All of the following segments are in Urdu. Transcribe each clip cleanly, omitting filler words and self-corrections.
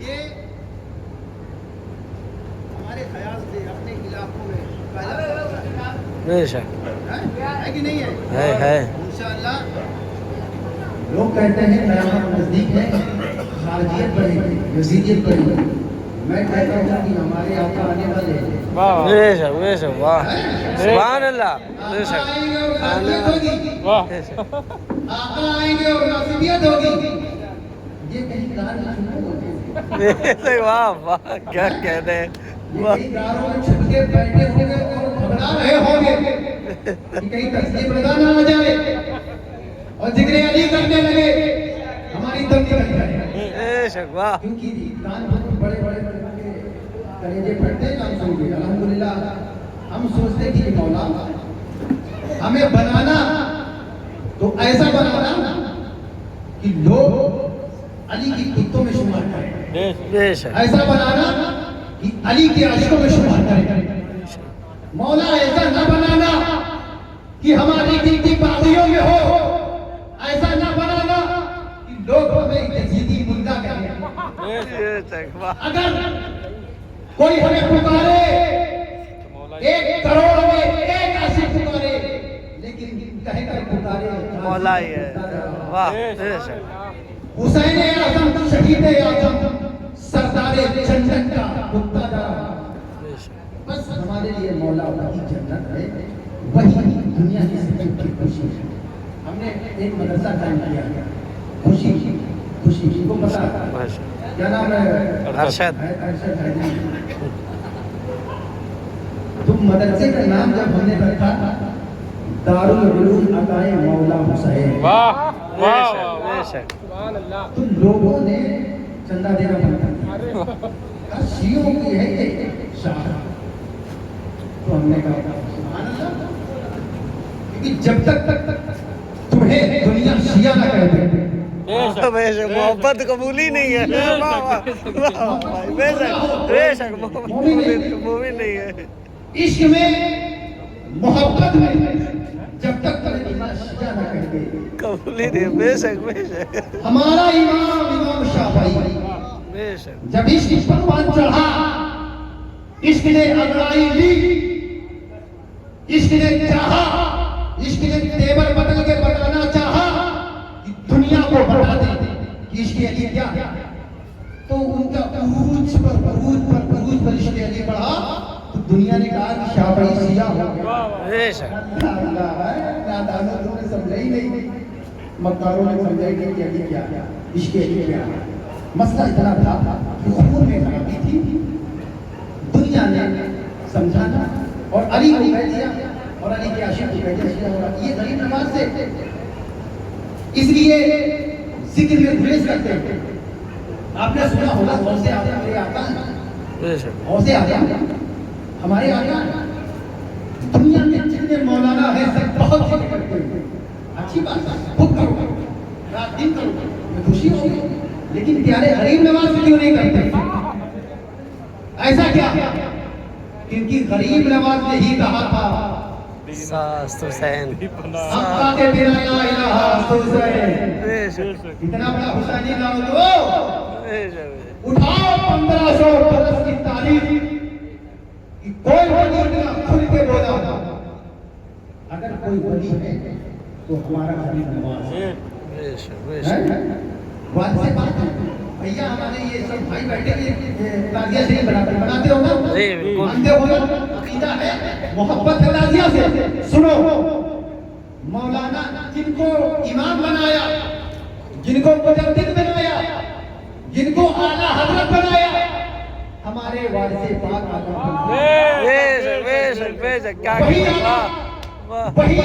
یہ ہمارے خیال سے اپنے علاقوں میں پہلا بے شک ہے کہ نہیں ہے انشاءاللہ. لوگ کہتے ہیں قیامت نزدیک ہے، خارجیت بڑھے گی، یزیدیت بڑھے گی. میں کہتا ہوں کہ ہمارے آقا آنے والے ہیں. بے شک بے شک واہ سبحان اللہ بے آقا شک آئیں گے اور خارجیت ہوگی. بے شک آقا آئیں گے اور ناصبیت ہوگی. یہ کہیں گار میں چھپے ہوتے ہیں، بے شک واہ واہ کیا کہتے ہیں یہ واہ کہیں گاروں میں چھپ کے بیٹھے ہوں گے اور گھبرا رہے ہوں گے کہ کہیں تصدیق لگا نہ آ جائے اور ذکر علی کرنے لگے ہماری دم نکل جائے. بے شک واہ کیونکہ کان بڑے بڑے کلیجے پھٹتے ہیں کام سن کے. الحمدللہ ہم سوچتے کہ مولا ہمیں بنانا تو ایسا بنانا کہ لوگ علی کی کتوں میں شمار کریں، بے شک ایسا بنانا کہ علی کے عشقوں میں شمار کریں. مولا ایسا نہ بنانا کہ ہماری گنتی باغیوں میں ہو، ایسا نہ بنانا کہ لوگ ہمیں یزیدی ملا کہیں. بے شک واہ اگر کوئی ہمیں پکارے 1 کروڑ میں 1 عاشق پکارے لیکن کہے کر پکارے مولا ہی ہے واہ بے شک حسین اعظم شہید اعظم سردار جنت کا کتا جا رہا. بے شک بس ہمارے لیے مولا وہی جنت ہے، وہی دنیا کی سب کی خوشی ہے. ہم نے ایک مدرسہ قائم کیا ہے، خوشی خوشی کو پتا بے شک کیا نام ہے؟ ارشد ارشد حیدری. تو مدرسے کا نام جب ہم نے رکھا دارالعلوم عطائے مولا حسین، بے شک بے شک تو لوگوں نے چندہ دینا بند کر دیا. شیعوں کی ہے یہ شاہ. تو ہم نے کہا سبحان اللہ، کیونکہ جب تک تمہیں دنیا شیعہ نہ کہہ دے بے شک محبت قبول ہی نہیں ہے واہ واہ واہ بھائی بے شک بے شک محبت قبول نہیں ہے عشق میں محبت میں جب تک تمہیں دنیا شیعہ نہ کہہ دے. قبول ہی نہیں ہے بے شک بے شک ہمارا امام شافعی بے شک جب عشق پروان چڑھا، عشق نے انگڑائی لی، عشق نے چاہا، عشق نے تیور بدل کے بتانا چاہا کہ دنیا کو بتا دے کہ عشق علی کیا ہے. تو ان کا عروج پر عشق علی بڑھا تو دنیا نے کہا کہ شافعی شیعہ ہو گیا. بے شک اللہ ہے، نادانوں نے سمجھا ہی نہیں، مکاروں نے سمجھا ہی نہیں کہ علی کیا ہے، عشق علی کیا ہے. مسئلہ اتنا تھا کہ خون میں خرابی تھی، دنیا نے سمجھانا اور علی کو کہہ دیا اور علی کے عاشق کو کہہ دیا شیعہ ہو رہا. یہ غریب نواز سے اس لیے ذکر میں گریز کرتے ہیں. آپ نے سنا ہوگا غوث اعظم میرے آقا ہیں، بے شک غوث اعظم ہمارے آقا ہیں. دنیا میں جتنے مولانا ہیں سب بہت ذکر کرتے ہیں، اچھی بات ہے، خود کرو رات دن کرو، میں خوشی ہوگی. لیکن پیارے غریب نواز کیوں نہیں کرتے؟ ایسا کیا؟ کیونکہ غریب نواز نے ہی کہا تھا ساست حسین حقا کے بنا لا الہ حسین. بے شک اتنا بڑا حسینی نام دو، بے شک اٹھاؤ 1500 برس کی تاریخ کہ کوئی ولی نہ کھل کے بولا. اگر کوئی ولی ہے تو ہمارا غریب نواز ہے. بے شک بے شک بات سے بات ہے بھیا. ہمارے یہ سب بھائی بیٹھے یہ تازیہ شریف بناتے ہو نا، جی بالکل مانتے ہو نا، عقیدہ ہے، محبت ہے تازیہ سے. سنو، مولانا جن کو امام بنایا، جن کو مجدد بنایا، جن کو اعلیٰ حضرت بنایا، ہمارے وارث پاک آقا بے شک بے شک بے شک کیا وہی واہ آقا، واہ وہی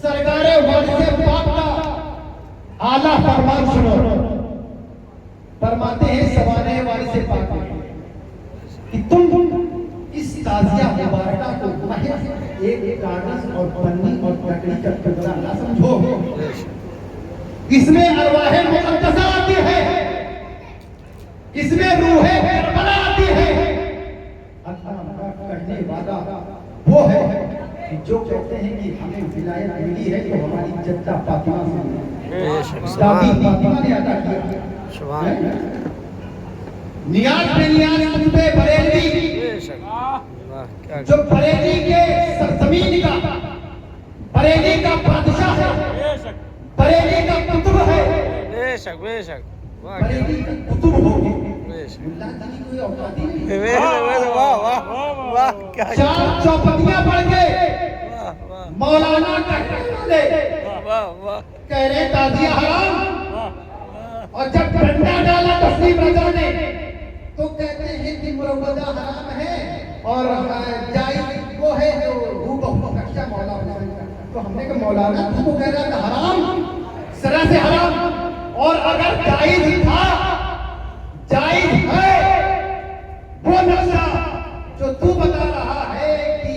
سرکار وارث پاک کا اعلیٰ فرمان سنو. فرماتے ہیں سوانح وارث پاک کہ تم اس تازیہ مبارکہ کو محض ایک کاغذ اور پنی اور لکڑی کا ٹکڑا نہ سمجھو، اس میں ارواح مقدسہ آتی ہے، اس میں روح کربلا آتی ہے۔ اللہ کا کہنے والا وہ ہے کہ جو کہتے ہیں کہ ہمیں ولایت ملی ہے تو ہماری جدہ فاطمہ سے ملی، دادی فاطمہ نے عطا کیا۔ نیاز بے نیاز قطب بریلوی جو بریلی کے سرزمین کا، بریلی کا بادشاہ ہے، بریلی کا قطب ہے، بے شک بے شک بریلی کا قطب ہوگی۔ اللہ تعالی کوئی اوقات ہی نہیں۔ واہ واہ واہ کیا چار چوپتیاں پڑھ کے مولانا کہنے والے واہ واہ کہہ رہے تعزیہ حرام، اور جب ڈنڈا ڈالا تسلیم رضا نے تو کہتے ہیں کہ مروضہ حرام ہے اور جائز وہ ہے جو روح و نقشہ مولا حسین کا۔ تو ہم نے کہا مولانا تو وہ کہہ رہا تھا حرام، سرا سے حرام، اور اگر جائز تھا، جائز ہے وہ نقشہ جو تو بتا رہا ہے کہ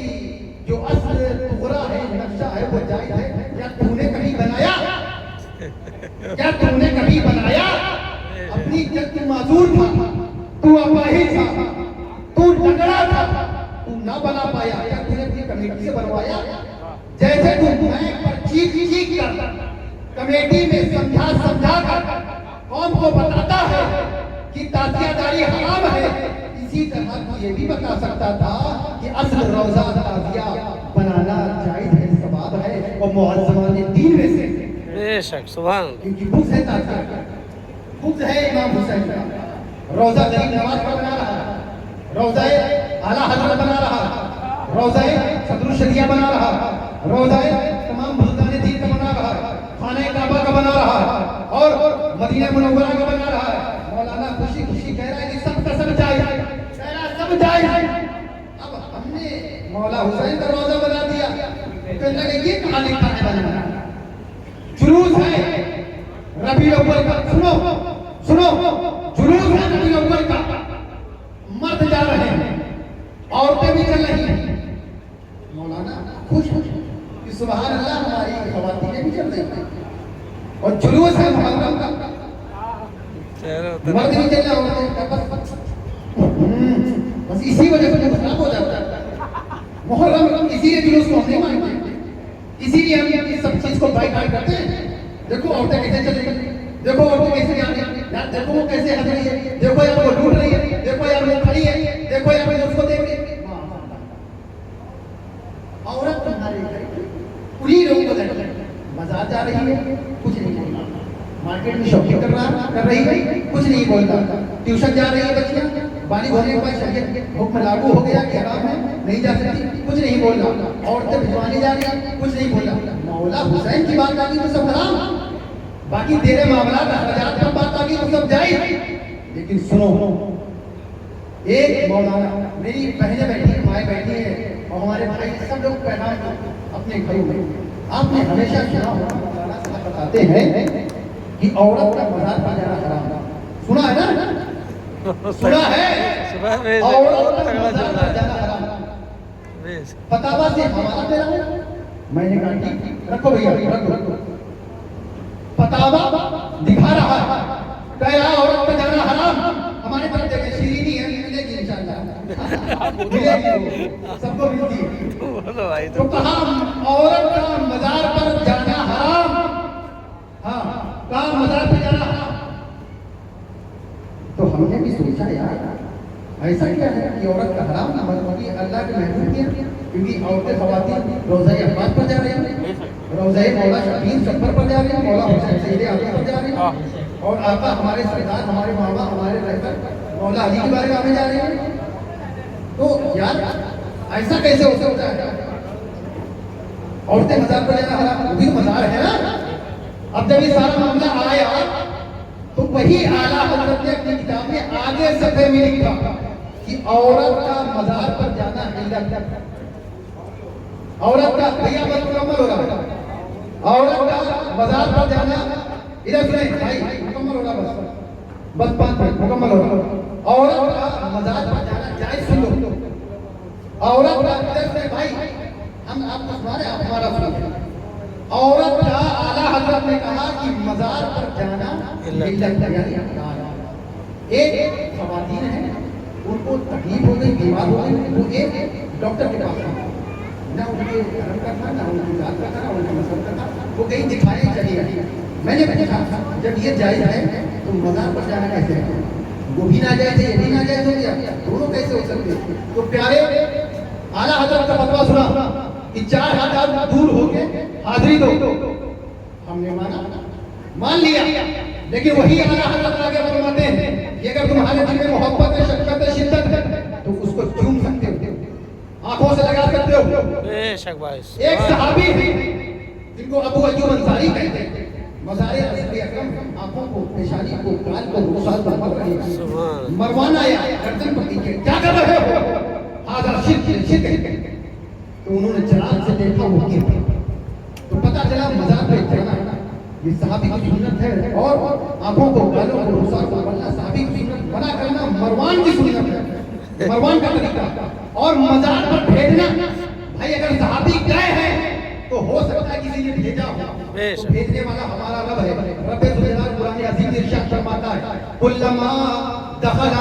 جو اصل تغرا ہے نقشہ ہے وہ جائز ہے، کیا تو نے کبھی بنایا؟ کیا تو نے کبھی بنایا؟ اپنی جد تو معذور تھا، تو اپاہی تھا، تو لگڑا تھا، تو نہ بنا پایا، کیا تو نے اپنی کمیٹی سے بنوایا؟ جیسے تو میں پر چیخ چیخ کر کمیٹی میں سمجھا کر قوم کو بتاتا ہے کہ تعزیہ داری حرام ہے، اسی طرح تو یہ بھی بتا سکتا تھا کہ اصل روزہ تعزیہ بنانا جائز ہے، ثواب ہے، اور معظمان دین میں سے بے شک سبحان اللہ۔ کیونکہ بغض ہے تعزیہ، بغض ہے امام حسین کا۔ روزہ غریب نواز کا بنا رہا، روزہ اعلیٰ حضرت بنا رہا، روزہ صدر الشریعہ بنا رہا، روزہ تمام بزرگان دین کا بنا رہا، خانہ کعبہ کا بنا رہا، اور مدینہ منورہ کا بنا رہا۔ مولانا خوشی خوشی کہہ رہا ہے کہ سب کا سب جائز، کہہ رہا ہے سب جائز۔ اب ہم نے مولا حسین کا روزہ بنا دیا، کہنے لگے یہ کہاں لکھا ہے بنانا؟ جلوس ہے ربیع الاول کا، سنو جلوس ہے ربیع الاول کا، مرد جا رہے ہیں، عورتیں بھی چل رہی ہیں۔ مولانا خوش کہ سبحان اللہ ہماری خواتینیں بھی چل رہی ہیں، اور جلوس ہے محرم کا، مرد بھی چل رہے ہیں، بس اسی وجہ سے خراب ہو جاتا ہے محرم، اسی لیے جلوس کو ہم نہیں مانتے، اسی لیے ہم یہ سب چیز کو بائی کاٹ کرتے ہیں۔ دیکھو عورتیں کیسے چل رہی ہیں، دیکھو عورتیں کیسے جا رہی ہیں، یار دیکھو وہ کیسے ہنس رہی ہے، دیکھو یار وہ ڈھونڈ رہی ہے، دیکھو یار وہ کھڑی ہے، دیکھو یار وہ اس کو دیکھ رہی ہے۔ عورت تمہارے انہیں لوگوں کو دیکھ رہی ہے، بازار جا رہی ہے کچھ نہیں بولنا، مارکیٹ میں شاپنگ کر رہی ہے کچھ نہیں بولنا، ٹیوشن جا رہی ہے بچیاں، بالغ ہونے کے بعد شریعت حکم لاگو ہو گیا کہ حرام ہے نہیں جا سکتی، کچھ نہیں بولنا، عورتیں بھجوانے جا رہی ہیں کچھ نہیں بولنا۔ مولا حسین کی بات آ گئی تو سب حرام، باقی تیرے معاملات اخراجات پر بات آ گئی تو سب جائز۔ لیکن سنو، ایک مولانا، میری بہنیں بیٹھی ہیں، مائیں بیٹھی ہیں، اور ہمارے بھائی سب لوگ پیغام اپنے گھروں میں، آپ نے ہمیشہ سنا ہوگا مولانا صاحب بتاتے ہیں کہ عورت کا مزار پر جانا حرام ہے، سنا ہے نا؟ سنا ہے عورت کا مزار پر جانا حرام ہے۔ فتاوا سے حوالہ دے رہا ہوں، میں نے کہا ٹھیک رکھو بھیا رکھو، فتاوا دکھا رہا ہے، کہہ رہا عورت کا جانا حرام۔ ہمارے پاس دیکھیں شیرینی ہے، ملے گی انشاءاللہ، ملے گی، سب کو ملتی ہے۔ تو کہا عورت کا مزار پر جانا حرام، ہاں کہا مزار پر جانا حرام۔ تو ہم نے بھی سوچا یار ایسا کیا ہے کہ عورت کا حرام نہ بلکہ اللہ کے محبوب کیا، کیونکہ عورتیں خواتین روزہ عباس پر جا رہی ہیں، روزہ مولا شبیر سفر پر جا رہی ہیں، مولا حسین سید علی پر جا رہی ہیں، اور آقا ہمارے سردار ہمارے ماما ہمارے رہبر مولا علی کی بارگاہ میں جا رہے ہیں۔ تو یار ایسا کیسے ہو سکتا ہے؟ عورتیں مزار پر جانا حرام، وہ بھی مزار ہے نا۔ اب جب یہ سارا معاملہ آیا تو وہی اعلیٰ حضرت نے اپنی کتاب میں آگے صفحے میں لکھا کہ عورت کا مزار پر جانا علت، عورت کا بھیا بس مکمل ہو رہا ہے، عورت کا مزار پر جانا، ادھر سنیں بھائی مکمل ہو رہا، بس 5 منٹ مکمل ہو رہا، عورت کا مزار پر جانا جائز، سن لو عورت کا، ادھر سنیں بھائی ہم آپ کو سنا رہے ہیں، آپ ہمارا سنیں، عورت کا اعلیٰ حضرت نے کہا کہ مزار پر جانا یعنی حرام ہے۔ ایک خواتین ہیں ان کو تکلیف ہو گئی، بیمار ہو گئی، وہ ایک ڈاکٹر کے پاس گئی، نہ ان کے دھرم کا تھا، نہ ان کی ذات کا تھا، نہ ان کا مذہب کا تھا، وہ کہیں دکھائے چلی گئی۔ میں نے پوچھا جب یہ جائز ہے تو مزار پر جانا کیسے ہے؟ وہ بھی ناجائز ہے، یہ بھی ناجائز ہو گیا، دونوں کیسے ہو سکتے؟ تو پیارے اعلیٰ حضرت کا فتویٰ سنا کہ 4 ہاتھ دور ہو کے حاضری دو، ہم نے مان لیا، لیکن وہی اعلیٰ حضرت آگے فرماتے ہیں کہ اگر تمہارے دل میں محبت ہے، شفقت ہے، شدت ہے تو اس کو چوم سکتے ہو، آنکھوں سے لگا سکتے ہو۔ بے شک بھائی، ایک صحابی تھے جن کو ابو ایوب انصاری کہتے ہیں، مزار رسول اکرم آنکھوں کو، پیشانی کو، کان کو، رخسار پر پڑھ رہے ہیں، مروان آیا گردن پکڑی کے کیا کر رہے ہو؟ حاضر شرک۔ تو انہوں نے چراغ سے دیکھا وہ گر گیا، تو پتہ چلا مزار پہ جانا یہ صحابی کی سنت ہے، اور آنکھوں کو، کانوں کو، رخسار کو پڑھنا صحابی کی سنت، منع کرنا مروان کی سنت ہے، مروان کا طریقہ۔ اور مزار پر بھیجنا، بھائی اگر صحابی گئے ہیں تو ہو سکتا ہے کسی نے بھیجا ہو، تو بھیجنے والا ہمارا رب ہے۔ رب ذوالجلال قرآن عظیم میں ارشاد فرماتا ہے کلما دخل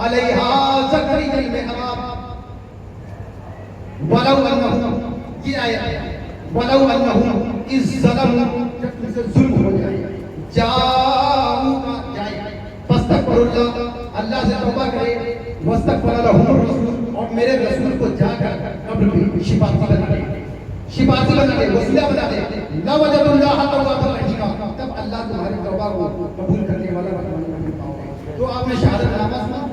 علیہا زکریا المحراب ولو انہم، یہ آیت ولو انہم اذ ظلموا، جب ان سے ظلم ہو جائے، جاؤں جائے فاستغفر اللہ، اللہ سے توبہ کرے، واستغفر لهم الرسول، اور میرے رسول کو جا کر قبر پہ شفاعتی بنا دے، شفاعتی بنا دے، وسیلہ بنا دے، لوجدوا اللہ توابا رحیما، تب اللہ تمہاری توبہ کو قبول کرنے والا بننے پاؤ گے۔ تو آپ نے شہادت نامہ سنا،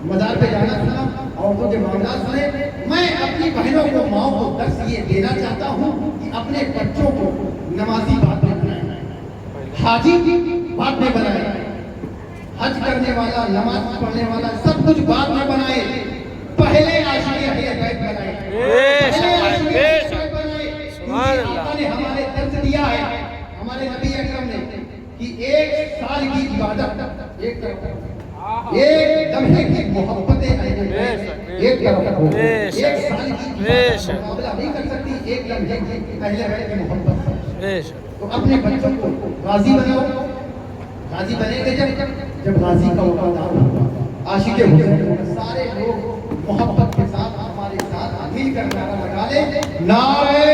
مزار پہ جانا سنا، عورتوں کے معاملات سنے۔ میں اپنی بہنوں کو، ماؤں کو درس یہ دینا چاہتا ہوں کہ اپنے بچوں کو نمازی بات میں بنائیں، حاجی بات میں بنائیں، حج کرنے والا، نماز پڑھنے والا، سب کچھ بعد میں بنائے، پہلے عاشق اہل بیت بنائے، پہلے عاشق اہل بیت بنائے۔ کیونکہ آقا نے ہمارے درس دیا ہے، ہمارے نبی اکرم نے، کہ 1 سال کی عبادت ایک طرف، ایک لمحے کی محبت اہل بیت ایک طرف ہو، 1 سال کی عبادت مقابلہ نہیں کر سکتی 1 لمحے کی اہل بیت کی محبت سے۔ تو اپنے بچوں کو راضی بناؤ، راضی بنے گے جب غازی کا وفادار ہوگا، عاشق حسین، سارے لوگ محبت کے ساتھ ہمارے ساتھ مل کر نعرہ لگا لیں، نعرہ